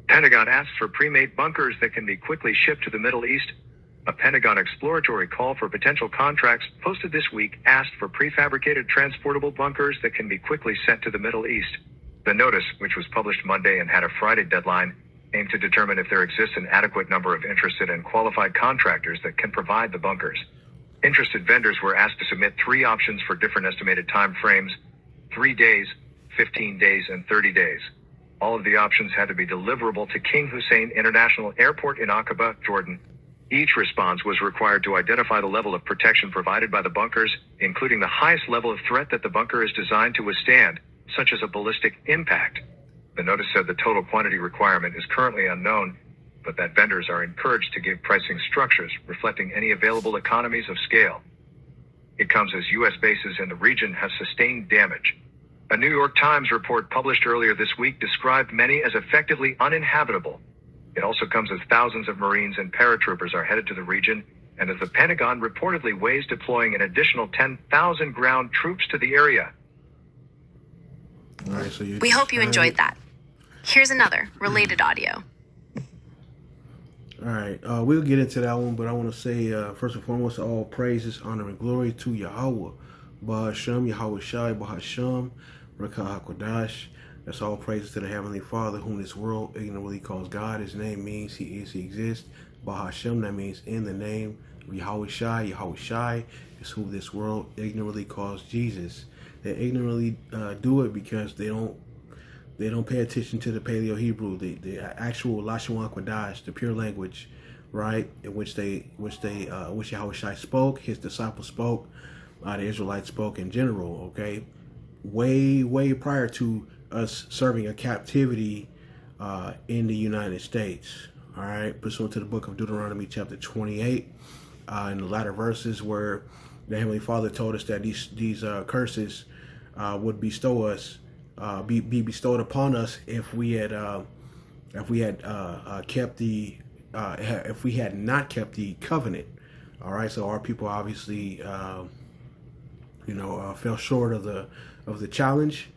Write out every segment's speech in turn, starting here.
Pentagon asks for pre-made bunkers that can be quickly shipped to the Middle East. A Pentagon exploratory call for potential contracts posted this week asked for prefabricated transportable bunkers that can be quickly sent to the Middle East. The notice, which was published Monday and had a Friday deadline, aimed to determine if there exists an adequate number of interested and qualified contractors that can provide the bunkers. Interested vendors were asked to submit 3 options for different estimated time frames: 3 days, 15 days, and 30 days. All of the options had to be deliverable to King Hussein International Airport in Aqaba, Jordan. Each response was required to identify the level of protection provided by the bunkers, including the highest level of threat that the bunker is designed to withstand, such as a ballistic impact. The notice said the total quantity requirement is currently unknown, but that vendors are encouraged to give pricing structures reflecting any available economies of scale. It comes as U.S. bases in the region have sustained damage. A New York Times report published earlier this week described many as effectively uninhabitable. It also comes as thousands of Marines and paratroopers are headed to the region, and as the Pentagon reportedly weighs deploying an additional 10,000 ground troops to the area. All right, so we hope you enjoyed that. Here's another related audio. All right, we'll get into that one, but I want to say, first and foremost, all praises, honor, and glory to Yahweh, Bahashem, Yahweh Shai, Bahashem, Rakah HaKodash. That's all praises to the Heavenly Father, whom this world ignorantly calls God. His name means He is, He exists. Bahashem, that means in the name. Yahweh Shai, Yahweh Shai is who this world ignorantly calls Jesus. They ignorantly do it because they don't pay attention to the Paleo Hebrew, the actual Lashon Kodash, the pure language, right, in which Yahweh Shai spoke, His disciples spoke, the Israelites spoke in general. Okay, way prior to us serving a captivity in the United States. All right, pursuant to the book of Deuteronomy chapter 28, in the latter verses, where the Heavenly Father told us that these curses would be bestowed upon us if we had not kept the covenant. All right, so our people obviously fell short of the challenge,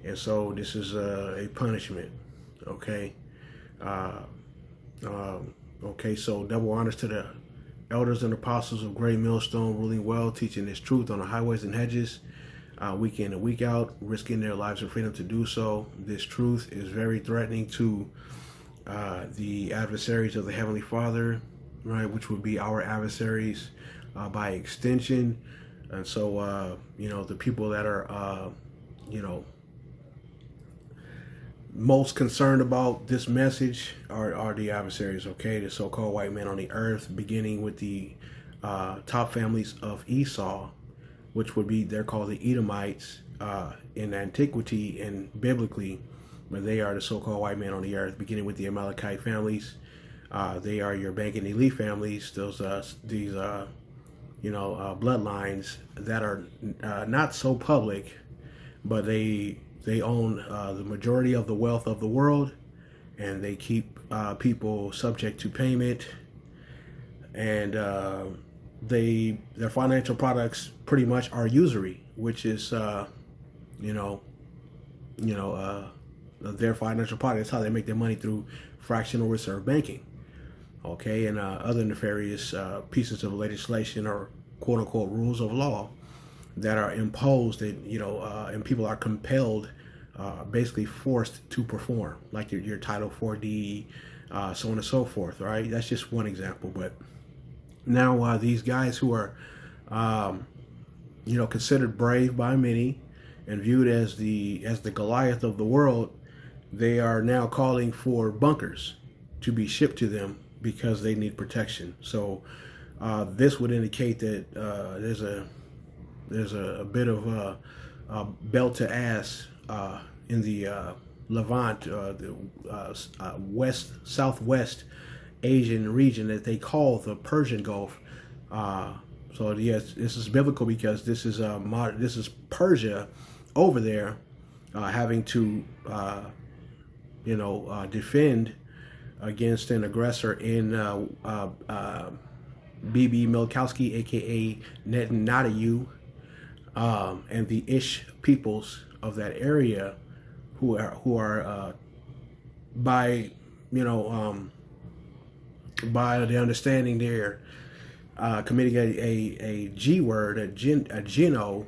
and so this is a punishment. Okay. Okay, so double honors to the elders and apostles of Great Millstone, ruling well, teaching this truth on the highways and hedges, week in and week out, risking their lives and freedom to do so. This truth is very threatening to the adversaries of the Heavenly Father, right, which would be our adversaries by extension. And so, the people that are, most concerned about this message are the adversaries, okay? The so-called white men on the earth, beginning with the top families of Esau, which would be, they're called the Edomites in antiquity and biblically, but they are the so-called white men on the earth, beginning with the Amalekite families. They are your Bank and Elite families, these bloodlines that are not so public, but they own the majority of the wealth of the world, and they keep people subject to payment, and their financial products pretty much are usury, which is their financial products. That's how they make their money, through fractional reserve banking. Okay, and other nefarious pieces of legislation or quote unquote rules of law that are imposed, that and people are compelled, basically forced to perform, like your Title 4D, so on and so forth. Right, that's just one example. But now these guys who are considered brave by many and viewed as the Goliath of the world, they are now calling for bunkers to be shipped to them because they need protection. So this would indicate that there's a bit of a belt to ass in the Levant, the southwest Asian region that they call the Persian Gulf. So yes, this is biblical because this is Persia over there having to defend against an aggressor in Bibi Milkowski, aka Netanyahu, and the Ish peoples of that area, who are by by the understanding they're committing a G word, a geno/side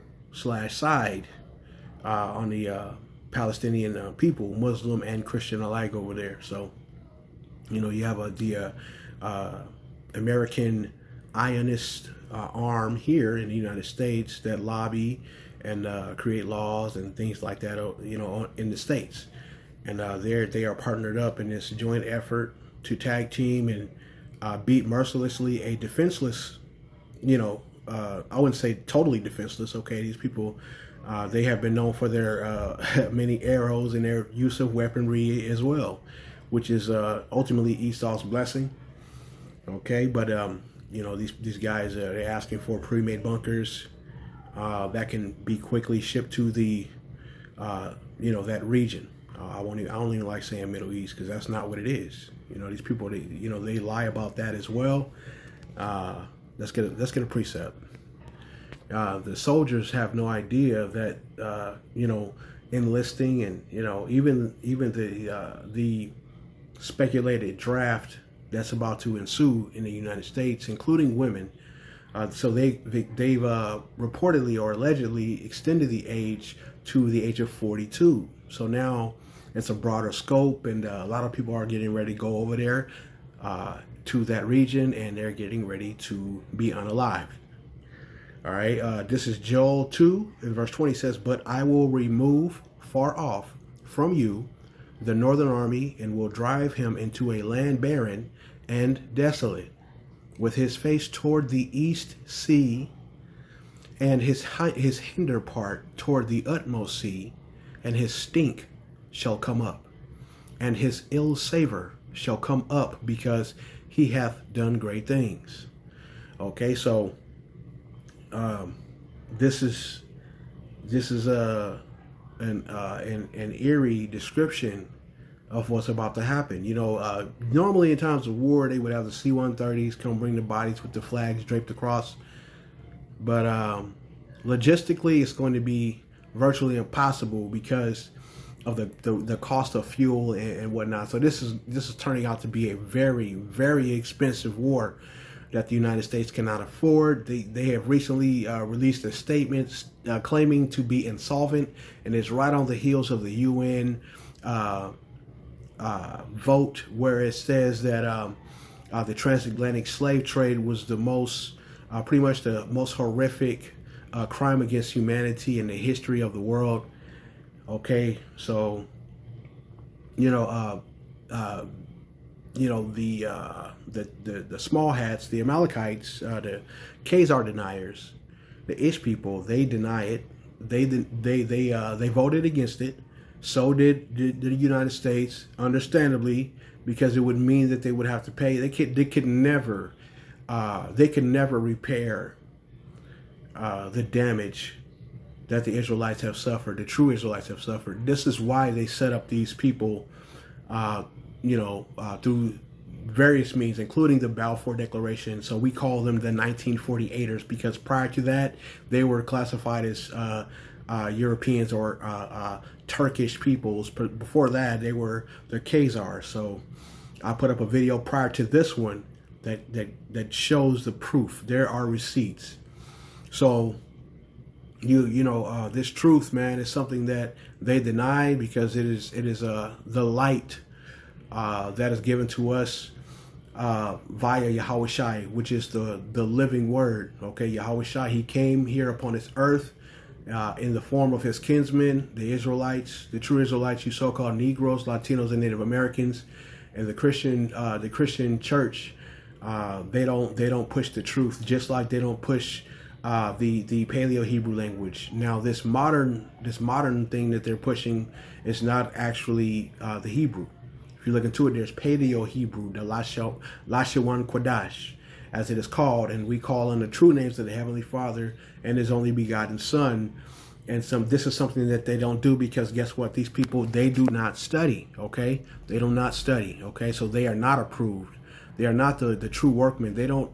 on the Palestinian people, Muslim and Christian alike over there. So, you have the American Zionist arm here in the United States that lobby and create laws and things like that, in the States. And they are partnered up in this joint effort to tag team and beat mercilessly a defenseless, I wouldn't say totally defenseless. Okay, these people, they have been known for their many arrows and their use of weaponry as well, which is ultimately Esau's blessing. Okay, but these guys, they're asking for pre-made bunkers that can be quickly shipped to the that region. I don't even like saying Middle East, because that's not what it is. These people, they lie about that as well. Let's get a precept. The soldiers have no idea that enlisting and even the speculated draft that's about to ensue in the United States, including women. So they've reportedly or allegedly extended the age to the age of 42. So now it's a broader scope, and a lot of people are getting ready to go over there to that region, and they're getting ready to be unalived. All right, this is Joel 2, in verse 20 says, "But I will remove far off from you the northern army, and will drive him into a land barren and desolate, with his face toward the east sea, and his hinder part toward the utmost sea, and his stink shall come up, and his ill savor shall come up, because he hath done great things." Okay, so this is an eerie description of what's about to happen. Normally in times of war, they would have the C-130s come bring the bodies with the flags draped across. But logistically, it's going to be virtually impossible because of the cost of fuel and whatnot. So this is turning out to be a very, very expensive war that the United States cannot afford. They have recently released a statement claiming to be insolvent, and it's right on the heels of the UN vote where it says that the transatlantic slave trade was pretty much the most horrific crime against humanity in the history of the world. Okay, so the small hats, the Amalekites, the Khazar deniers, the Ish people, they deny it. They voted against it. So did the United States, understandably, because it would mean that they would have to pay. They could never repair the damage that the Israelites have suffered, the true Israelites have suffered. This is why they set up these people, through various means, including the Balfour Declaration. So we call them the 1948ers, because prior to that, they were classified as Europeans or Turkish peoples. Before that, they were the Khazars. So I put up a video prior to this one that shows the proof. There are receipts. So this truth, man, is something that they deny, because it is the light that is given to us via Yahweh Shai, which is the living word. Okay, Yahweh Shai, he came here upon this earth in the form of his kinsmen, the Israelites, the true Israelites, you so-called Negroes, Latinos, and Native Americans, and the Christian church. They don't push the truth, just like they don't push the Paleo Hebrew language. Now, this modern thing that they're pushing is not actually the Hebrew. If you look into it, there's Paleo Hebrew, the Lashawan Kodash, as it is called, and we call on the true names of the Heavenly Father and His only begotten Son. And this is something that they don't do, because guess what? These people, they do not study. Okay, they do not study. Okay, so they are not approved. They are not the true workmen. They don't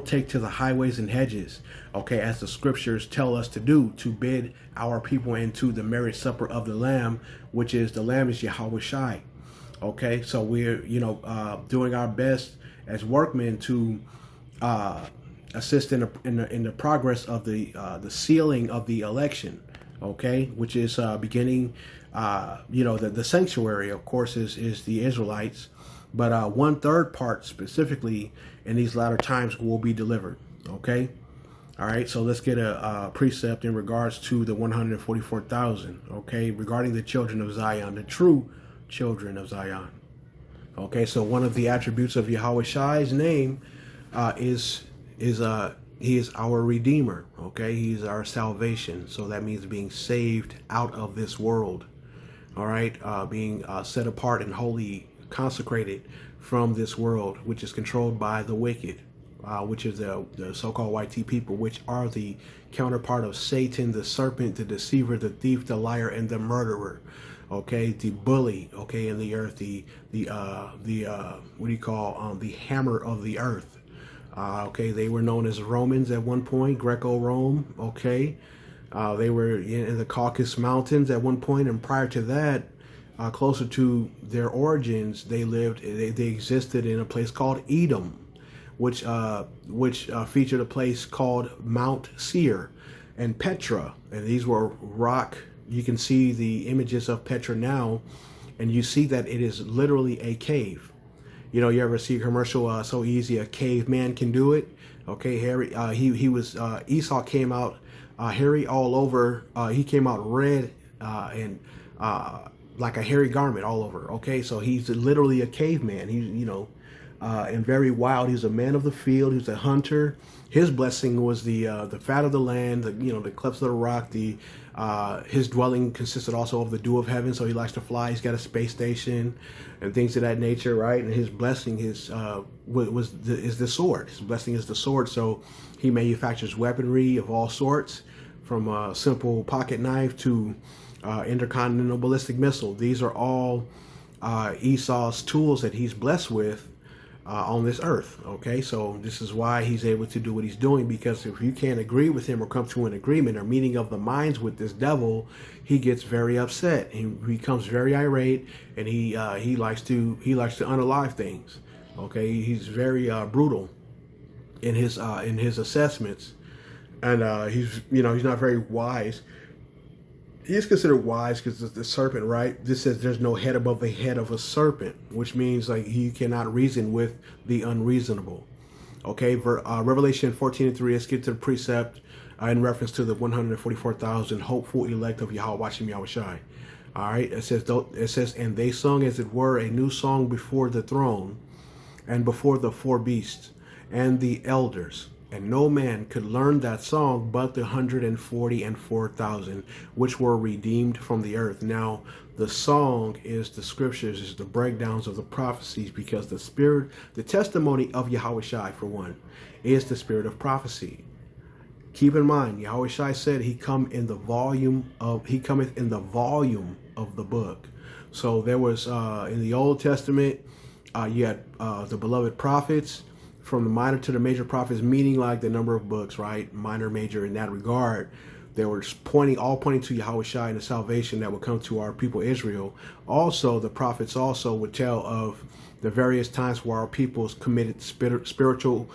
take to the highways and hedges, okay, as the scriptures tell us to do, to bid our people into the marriage supper of the Lamb, which is the Lamb is Yahweh Shai. Okay, so we're doing our best as workmen to assist in the progress of the sealing of the election. Okay, which is beginning. The sanctuary, of course, is the Israelites, but 1/3 part specifically in these latter times will be delivered. Okay. All right, so let's get a precept in regards to the 144,000, okay, regarding the children of Zion, the true children of Zion. Okay, so one of the attributes of Yahweh Shai's name is he is our Redeemer, okay, he's our salvation. So that means being saved out of this world, all right, being set apart and wholly consecrated from this world, which is controlled by the wicked. Which is the so-called YT people, which are the counterpart of Satan, the serpent, the deceiver, the thief, the liar, and the murderer. Okay, the bully. Okay, in the earth, the what do you call the hammer of the earth. Okay, they were known as Romans at one point, Greco-Rome. Okay, they were in the Caucasus Mountains at one point, and prior to that, closer to their origins, they existed in a place called Edom, which featured a place called Mount Seir and Petra, and these were rock. You can see the images of Petra now, and you see that it is literally a cave. You ever see a commercial, So Easy, a caveman can do it? Okay, Harry, he was, Esau came out hairy all over. He came out red and like a hairy garment all over. Okay, so he's literally a caveman. He's, and very wild. He's a man of the field. He's a hunter. His blessing was the fat of the land, the clefts of the rock. His dwelling consisted also of the dew of heaven. So he likes to fly. He's got a space station and things of that nature, right? And his blessing is the sword. His blessing is the sword. So he manufactures weaponry of all sorts, from a simple pocket knife to intercontinental ballistic missile. These are all Esau's tools that he's blessed with on this earth. Okay, so this is why he's able to do what he's doing, because if you can't agree with him or come to an agreement or meeting of the minds with this devil, he gets very upset. He becomes very irate, and he likes to unalive things. Okay, he's very brutal in his assessments, and he's not very wise. He is considered wise because the serpent, right? This says there's no head above the head of a serpent, which means like he cannot reason with the unreasonable. Okay, Revelation 14:3. Let's get to the precept in reference to the 144,000 hopeful elect of Yahweh watching Yahweh Shai. All right, it says, and they sung as it were a new song before the throne, and before the four beasts and the elders. And no man could learn that song but the 144,000 which were redeemed from the earth. Now, the song is the scriptures, is the breakdowns of the prophecies, because the spirit, the testimony of Yahweh Shai, for one, is the spirit of prophecy. Keep in mind, Yahweh Shai said he cometh in the volume of the book. So there was in the Old Testament, you had the beloved prophets, from the minor to the major prophets, meaning like the number of books, right? Minor, major in that regard. They were pointing to Yahweh Shai and the salvation that would come to our people Israel. Also, the prophets also would tell of the various times where our peoples committed spiritual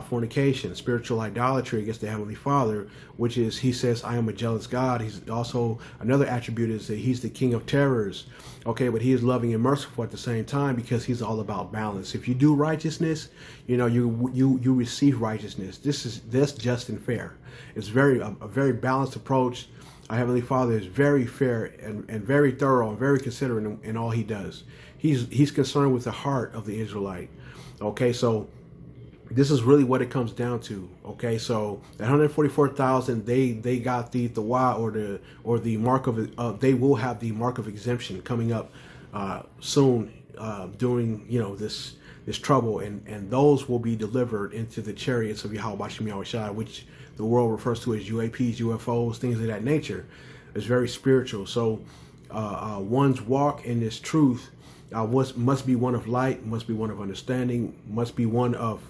fornication, spiritual idolatry against the Heavenly Father, which is, he says, I am a jealous God. He's also, another attribute is that he's the king of terrors. Okay, but he is loving and merciful at the same time, because he's all about balance. If you do righteousness, you receive righteousness. That's just and fair. It's a very balanced approach. Our Heavenly Father is very fair and very thorough and very considerate in all he does. He's concerned with the heart of the Israelite. Okay, so this is really what it comes down to. Okay, so the 144,000, they got the Thawa or the mark of it. They will have the mark of exemption coming up soon during this trouble, and those will be delivered into the chariots of Yahweh Bashim Yahweh Shai, which the world refers to as UAPs, UFOs, things of that nature. It's very spiritual. So one's walk in this truth must be one of light, must be one of understanding, must be one of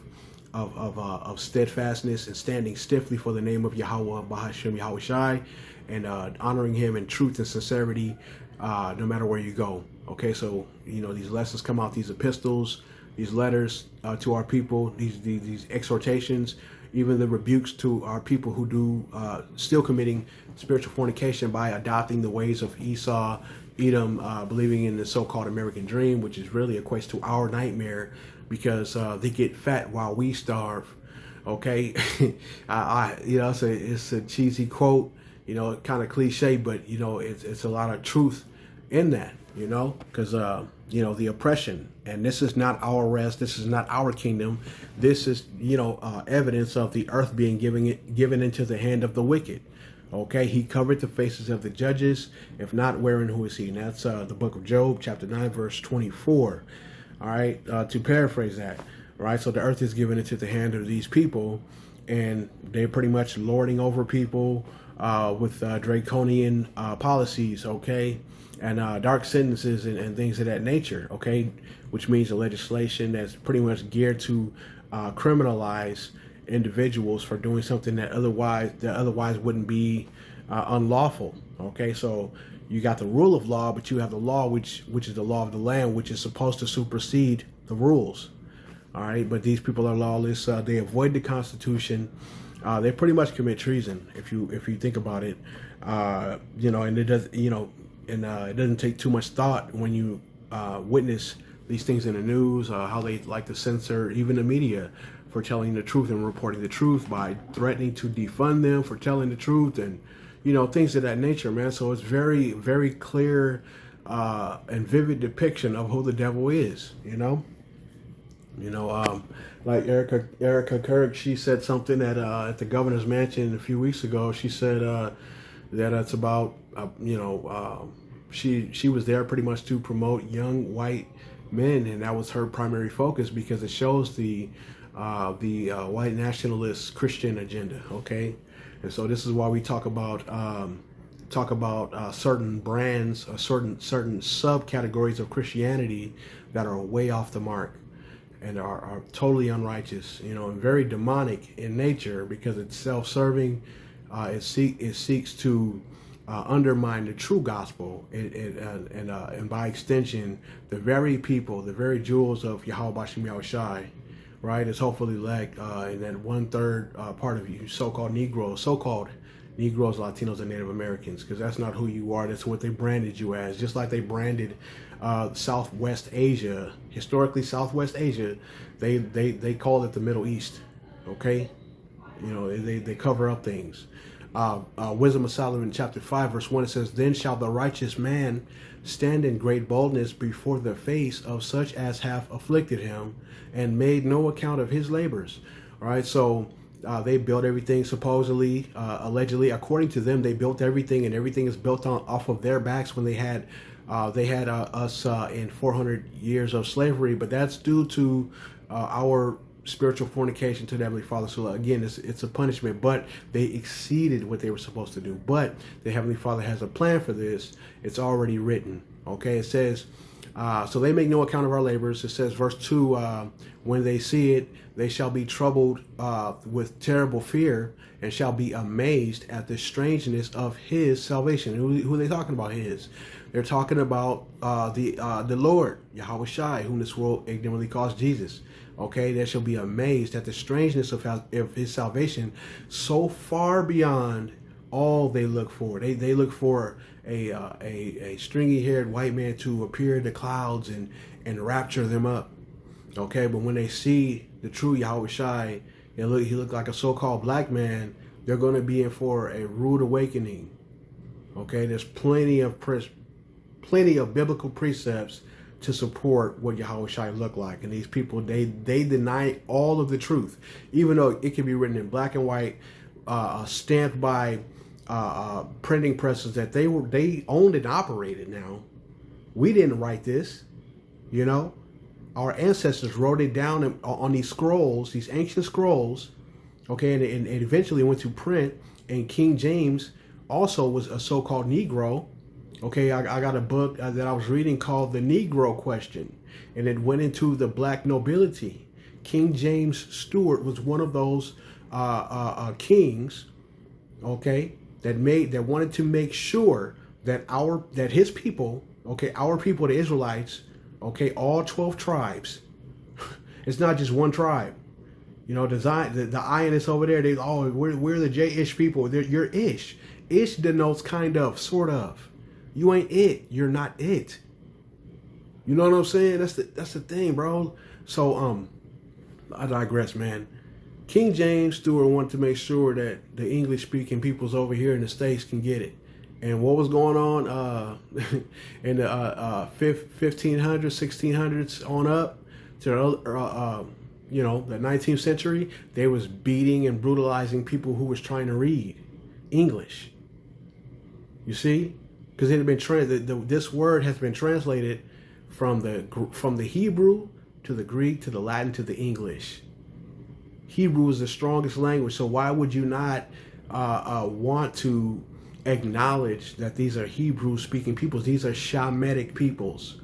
steadfastness and standing stiffly for the name of Yahweh Bahashem Yahweh Shai, and honoring him in truth and sincerity no matter where you go. Okay, so these lessons come out, these epistles, these letters to our people, these exhortations, even the rebukes to our people who do still committing spiritual fornication by adopting the ways of Esau, Edom, believing in the so-called American dream, which is really equates to our nightmare, because they get fat while we starve. Okay, it's a cheesy quote, kind of cliche, but it's a lot of truth in that, because the oppression, and this is not our rest, this is not our kingdom, this is evidence of the earth being given into the hand of the wicked. Okay, he covered the faces of the judges. If not, wherein who is he? And that's the book of Job, chapter 9, verse 24. All right, to paraphrase that. All right, so the earth is given into the hand of these people, and they're pretty much lording over people with draconian policies, okay, and dark sentences and things of that nature, okay, which means the legislation that's pretty much geared to criminalize individuals for doing something that otherwise wouldn't be unlawful. Okay, so you got the rule of law, but you have the law which is the law of the land, which is supposed to supersede the rules. All right, but these people are lawless. They avoid the Constitution. They pretty much commit treason if you think about it. And it does it doesn't take too much thought when you witness these things in the news, how they like to censor even the media for telling the truth and reporting the truth, by threatening to defund them for telling the truth, and things of that nature, man. So it's very, very clear and vivid depiction of who the devil is. Like Erica Kirk, she said something at the governor's mansion a few weeks ago. She said that it's about she was there pretty much to promote young white men, and that was her primary focus, because it shows the white nationalist Christian agenda. Okay, and so this is why we talk about certain brands, certain subcategories of Christianity that are way off the mark and are totally unrighteous, and very demonic in nature, because it's self-serving. It seeks to undermine the true gospel, and by extension, the very people, the very jewels of Yahweh Bashim Yahushai, right, is hopefully elect in that 1/3 part of you, so-called Negroes, Latinos, and Native Americans, because that's not who you are. That's what they branded you as. Just like they branded Southwest Asia, historically Southwest Asia, they called it the Middle East. Okay, they cover up things. Wisdom of Solomon, chapter 5, verse 1, it says, "Then shall the righteous man stand in great boldness before the face of such as have afflicted him, and made no account of his labors." All right, so they built everything, supposedly, allegedly, according to them, they built everything, and everything is built off of their backs when they had us in 400 years of slavery. But that's due to our spiritual fornication to the Heavenly Father. So again, it's a punishment, but they exceeded what they were supposed to do. But the Heavenly Father has a plan for this. It's already written. Okay, it says, so they make no account of our labors. It says, verse 2, when they see it, they shall be troubled with terrible fear, and shall be amazed at the strangeness of his salvation. Who are they talking about? His. They're talking about the Lord, Yahweh Shai, whom this world ignorantly calls Jesus. Okay, they shall be amazed at the strangeness of his salvation, so far beyond all they look for. They look for a stringy-haired white man to appear in the clouds and rapture them up. Okay, but when they see the true Yahweh Shai, he look like a so-called black man, they're going to be in for a rude awakening. Okay, there's plenty of biblical precepts to support what Yahweh Shai looked like. And these people, they deny all of the truth, even though it can be written in black and white, stamped by printing presses that they owned and operated. Now, we didn't write this, our ancestors wrote it down on these scrolls, these ancient scrolls. Okay, and eventually went to print. And King James also was a so-called Negro. Okay, I got a book that I was reading called The Negro Question, and it went into the black nobility. King James Stewart was one of those kings, okay, that wanted to make sure that his people, Okay, our people, the Israelites, okay, all 12 tribes. It's not just one tribe. You know, the Ionists over there, we're the J-ish people. You're ish. Ish denotes kind of, sort of. You ain't it. You're not it. You know what I'm saying? That's the thing, bro. So I digress, man. King James Stewart wanted to make sure that the English speaking peoples over here in the States can get it. And what was going on in the 1500s, 1600s on up to you know, the 19th century, they was beating and brutalizing people who was trying to read English. You see, because it had been this word has been translated from the Hebrew to the Greek to the Latin to the English. Hebrew is the strongest language, so why would you not want to acknowledge that these are Hebrew-speaking peoples? These are Shemitic peoples.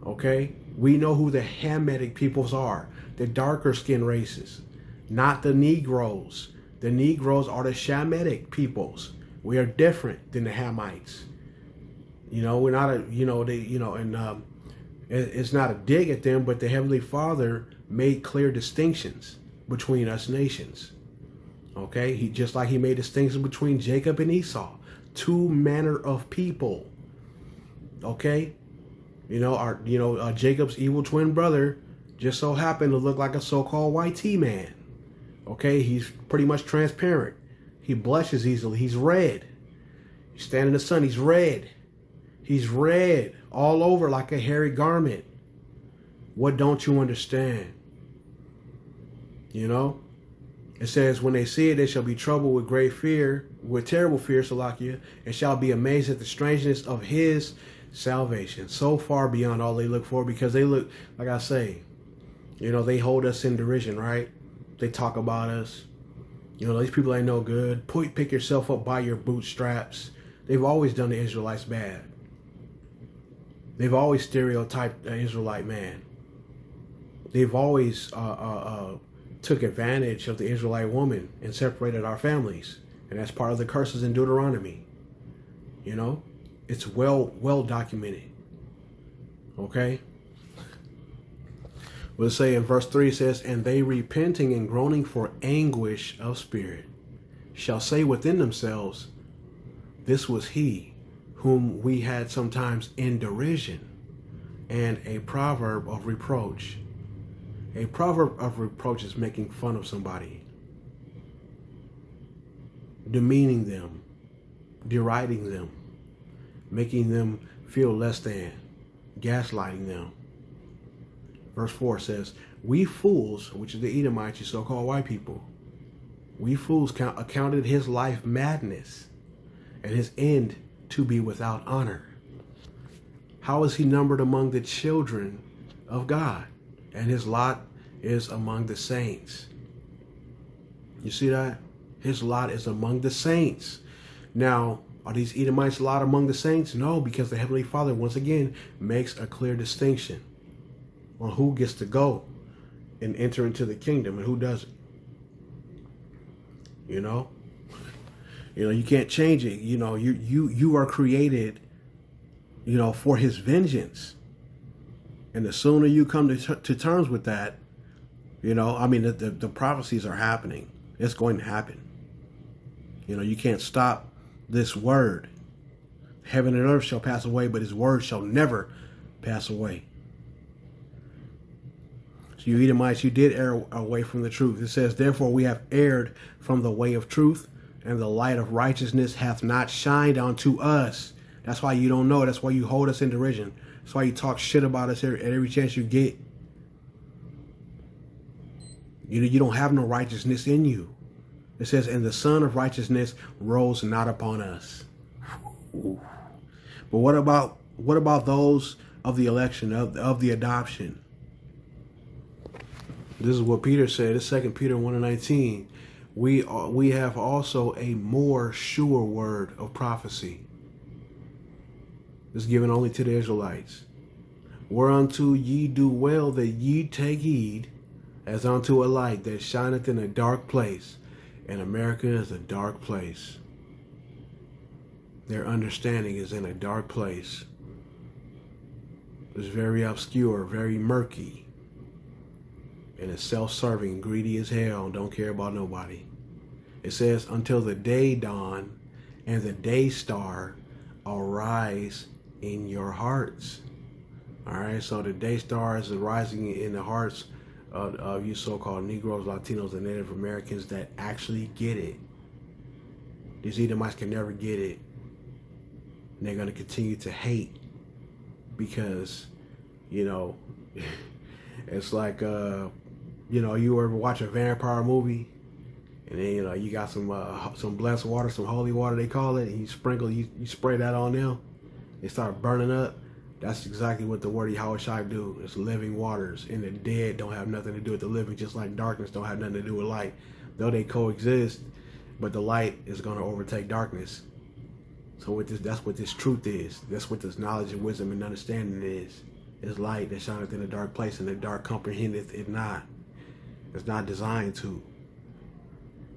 Okay, we know who the Hamitic peoples are. The darker skin races, not the Negroes. The Negroes are the Shemitic peoples. We are different than the Hamites. You know, we're not and it's not a dig at them, but the Heavenly Father made clear distinctions between us nations. Okay, just like he made distinctions between Jacob and Esau, two manner of people. Okay, Jacob's evil twin brother just so happened to look like a so-called white tea man. Okay, he's pretty much transparent. He blushes easily. He's red. You stand in the sun, he's red. He's red all over like a hairy garment. What don't you understand? You know? It says, when they see it, they shall be troubled with great fear, with terrible fear, Salakia, and shall be amazed at the strangeness of his salvation. So far beyond all they look for, because they look, like I say, you know, they hold us in derision, right? They talk about us. You know, these people ain't no good. Pick yourself up by your bootstraps. They've always done the Israelites bad. They've always stereotyped the Israelite man. They've always took advantage of the Israelite woman and separated our families. And that's part of the curses in Deuteronomy. You know, it's well documented. Okay? We'll say in verse 3 it says, and they repenting and groaning for anguish of spirit shall say within themselves, this was he whom we had sometimes in derision, and a proverb of reproach. A proverb of reproach is making fun of somebody, demeaning them, deriding them, making them feel less than, gaslighting them. Verse 4 says, we fools, which is the Edomites, you so-called white people, we fools accounted his life madness and his end to be without honor. How is he numbered among the children of God? And his lot is among the saints. You see that? His lot is among the saints. Now, are these Edomites lot among the saints? No, because the Heavenly Father, once again, makes a clear distinction on who gets to go and enter into the kingdom and who doesn't. You know, you can't change it. You know, you are created, you know, for his vengeance. And the sooner you come to terms with that, you know, I mean, the prophecies are happening. It's going to happen. You know, you can't stop this word. Heaven and earth shall pass away, but his word shall never pass away. So you Edomites, you did err away from the truth. It says, therefore we have erred from the way of truth, and the light of righteousness hath not shined unto us. That's why you don't know. That's why you hold us in derision. That's why you talk shit about us at every chance you get. You don't have no righteousness in you. It says, and the Son of righteousness rose not upon us. Ooh. But what about those of the election, of the adoption? This is what Peter said. It's 2 Peter 1:19. We have also a more sure word of prophecy. It's given only to the Israelites. Whereunto ye do well that ye take heed, as unto a light that shineth in a dark place. And America is a dark place. Their understanding is in a dark place. It's very obscure, very murky. And it's self-serving, greedy as hell, don't care about nobody. It says, until the day dawn and the day star arise in your hearts. All right, so the day star is rising in the hearts of you so-called Negroes, Latinos, and Native Americans that actually get it. These Edomites can never get it. And they're going to continue to hate because, you know, it's like, you know, you ever watch a vampire movie and then, you know, you got some blessed water, some holy water they call it, and you sprinkle, you spray that on them, they start burning up. That's exactly what the word of Yahushua do. It's living waters, and the dead don't have nothing to do with the living, just like darkness don't have nothing to do with light. Though they coexist, but the light is going to overtake darkness. So with this, that's what this truth is. That's what this knowledge and wisdom and understanding is. It's light that shineth in a dark place, and the dark comprehendeth it not. It's not designed to.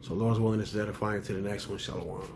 So Lord's willing, is edifying to the next one. Shalom.